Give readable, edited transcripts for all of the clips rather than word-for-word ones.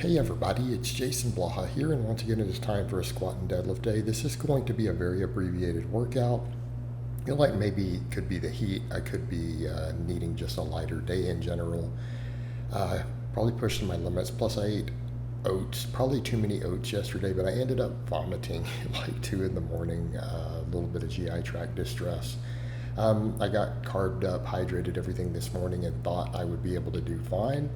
Hey everybody, it's Jason Blaha here, and once again it is time for a squat and deadlift day. This is going to be a very abbreviated workout. I feel like maybe it could be the heat. I could be needing just a lighter day in general. Probably pushing my limits. Plus, I ate oats, probably too many oats yesterday, but I ended up vomiting at like 2 in the morning. A little bit of GI tract distress. I got carved up, hydrated everything this morning, and thought I would be able to do fine.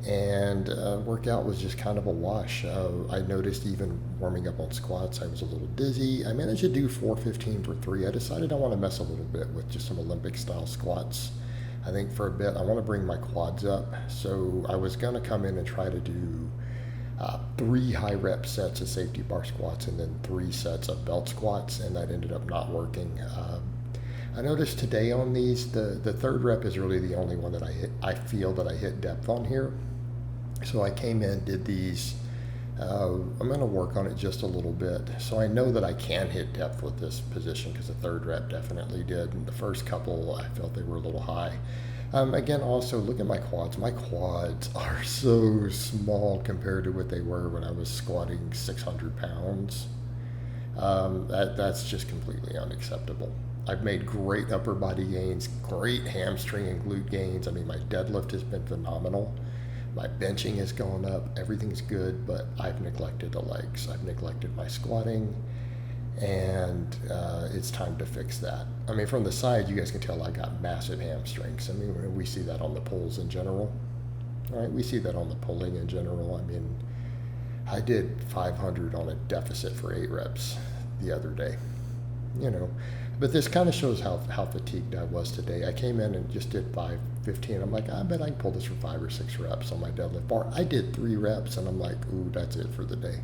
And workout was just kind of a wash. I noticed even warming up on squats, I was a little dizzy. I managed to do 415 for 3. I decided I want to mess a little bit with just some Olympic style squats. I think for a bit I want to bring my quads up. So I was going to come in and try to do 3 high rep sets of safety bar squats and then 3 sets of belt squats, and that ended up not working. I noticed today on these, the third rep is really the only one that I feel that I hit depth on here. So I came in, did these. I'm going to work on it just a little bit. So I know that I can hit depth with this position because the third rep definitely did. And the first couple, I felt they were a little high. Again, also look at my quads. My quads are so small compared to what they were when I was squatting 600 pounds. That's just completely unacceptable. I've made great upper body gains, great hamstring and glute gains. I mean, my deadlift has been phenomenal. My benching has gone up. Everything's good, but I've neglected the legs. I've neglected my squatting, and it's time to fix that. I mean, from the side, you guys can tell I got massive hamstrings. I mean, we see that on the pulls in general. All right, we see that on the pulling in general. I mean, I did 500 on a deficit for 8 reps the other day. But this kind of shows how fatigued I was today. I came in and just did 515. I'm like, I bet I can pull this for 5 or 6 reps on my deadlift bar. I did 3 reps, and I'm like, ooh, that's it for the day.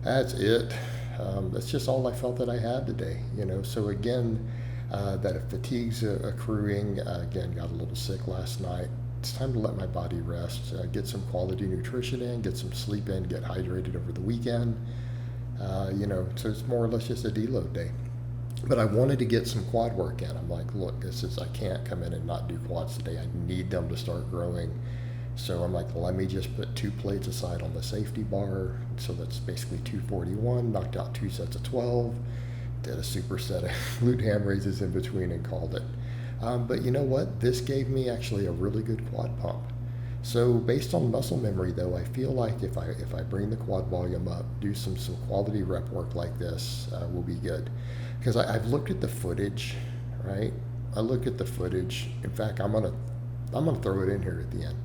That's it. That's just all I felt that I had today. So again, that fatigue's accruing. Again, got a little sick last night. It's time to let my body rest, get some quality nutrition in, get some sleep in, get hydrated over the weekend. So it's more or less just a deload day. But I wanted to get some quad work in. I'm like, look, I can't come in and not do quads today. I need them to start growing. So I'm like, let me just put 2 plates aside on the safety bar. So that's basically 241, knocked out 2 sets of 12, did a superset of glute ham raises in between and called it. But you know what? This gave me actually a really good quad pump. So based on muscle memory, though, I feel like if I bring the quad volume up, do some quality rep work like this, will be good. Because I've looked at the footage, right? I look at the footage. In fact, I'm gonna throw it in here at the end.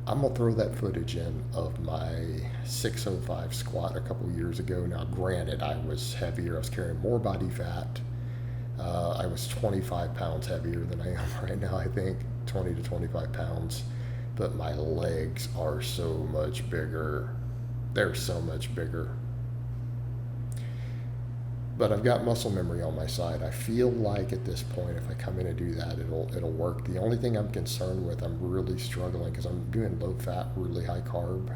I'm gonna throw that footage in of my 605 squat a couple years ago. Now, granted, I was heavier. I was carrying more body fat. I was 25 pounds heavier than I am right now. I think 20 to 25 pounds. But my legs are so much bigger. They're so much bigger. But I've got muscle memory on my side. I feel like at this point, if I come in and do that, it'll work. The only thing I'm concerned with, I'm really struggling because I'm doing low fat, really high carb.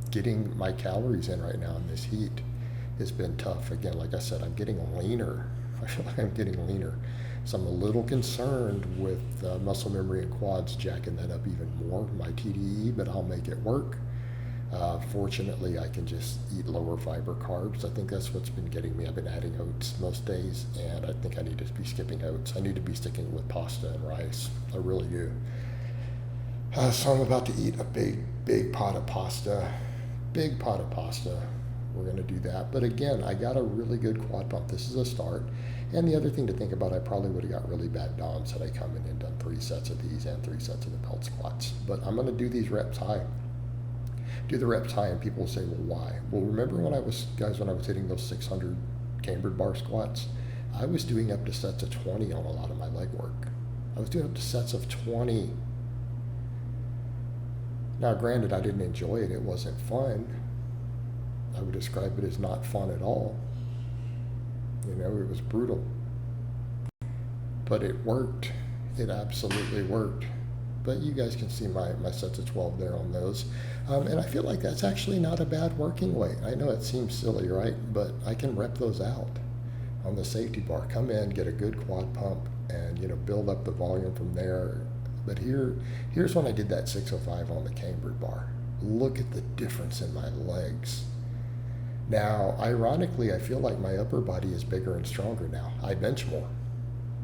Getting my calories in right now in this heat has been tough. Again, like I said, I'm getting leaner. I feel like I'm getting leaner. So I'm a little concerned with muscle memory and quads jacking that up even more, my TDE, but I'll make it work. Fortunately, I can just eat lower fiber carbs. I think that's what's been getting me. I've been adding oats most days, and I think I need to be skipping oats. I need to be sticking with pasta and rice. I really do. So I'm about to eat a big pot of pasta. Big pot of pasta. We're going to do that. But again, I got a really good quad pump. This is a start. And the other thing to think about, I probably would have got really bad DOMs had I come in and done 3 sets of these and 3 sets of the belt squats. But I'm going to do these reps high. Do the reps high, and people will say, well, why? Well, remember when I was hitting those 600 cambered bar squats, I was doing up to sets of 20 on a lot of my leg work. I was doing up to sets of 20. Now, granted, I didn't enjoy it. It wasn't fun. I would describe it as not fun at all. It was brutal. But it worked. It absolutely worked. But you guys can see my sets of 12 there on those. And I feel like that's actually not a bad working weight. I know it seems silly, right? But I can rep those out on the safety bar. Come in, get a good quad pump, and build up the volume from there. But here's when I did that 605 on the cambered bar. Look at the difference in my legs. Now, ironically, I feel like my upper body is bigger and stronger now. I bench more.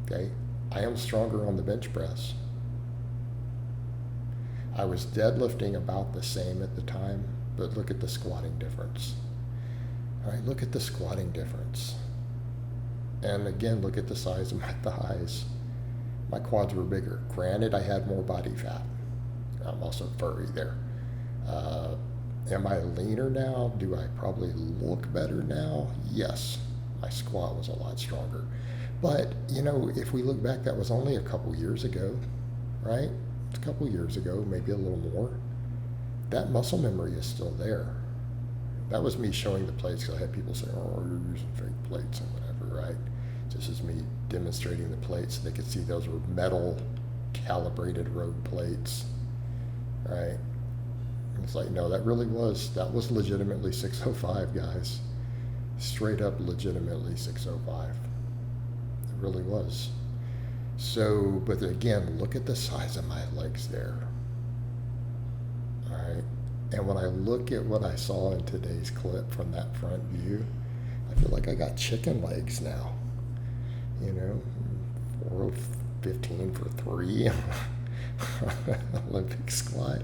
Okay? I am stronger on the bench press. I was deadlifting about the same at the time, but look at the squatting difference. All right, look at the squatting difference. And again, look at the size of my thighs. My quads were bigger. Granted, I had more body fat. I'm also furry there. Am I leaner now? Do I probably look better now? Yes. My squat was a lot stronger. But, you know, if we look back, that was only a couple years ago, right? It's a couple years ago, maybe a little more. That muscle memory is still there. That was me showing the plates, because I had people say, oh, you're using fake plates and whatever, right? This is me demonstrating the plates so they could see those were metal calibrated road plates, right? It's like, no, that was legitimately 605, guys. Straight up legitimately 605. It really was. So, but again, look at the size of my legs there. All right. And when I look at what I saw in today's clip from that front view, I feel like I got chicken legs now. You know, 415 for 3 Olympic squat.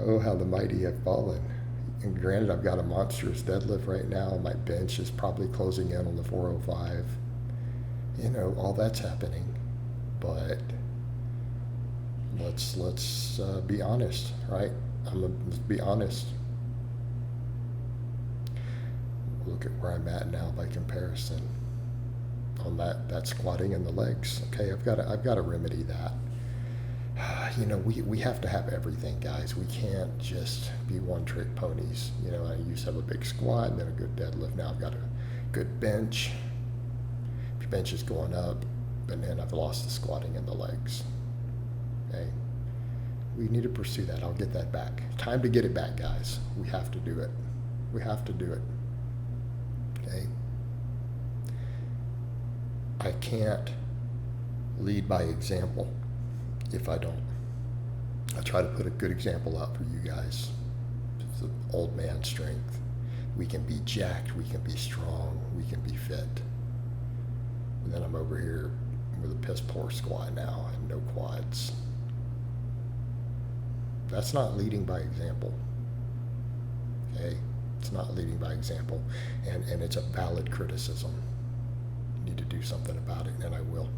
Oh, how the mighty have fallen. And granted, I've got a monstrous deadlift right now. My bench is probably closing in on the 405. You know, all that's happening. But let's be honest, right? Let's be honest. Look at where I'm at now by comparison on that squatting and the legs. Okay, I've got to remedy that. You know, we have to have everything, guys. We can't just be one-trick ponies. You know, I used to have a big squat and then a good deadlift. Now I've got a good bench. Your bench is going up, and then I've lost the squatting and the legs. Okay, we need to pursue that. I'll get that back. Time to get it back, guys. We have to do it. We have to do it. Okay. I can't lead by example if I don't. I try to put a good example out for you guys. It's the old man strength. We can be jacked, we can be strong, we can be fit. And then I'm over here with a piss poor squat now and no quads. That's not leading by example. Okay? It's not leading by example. And it's a valid criticism. I need to do something about it, and I will.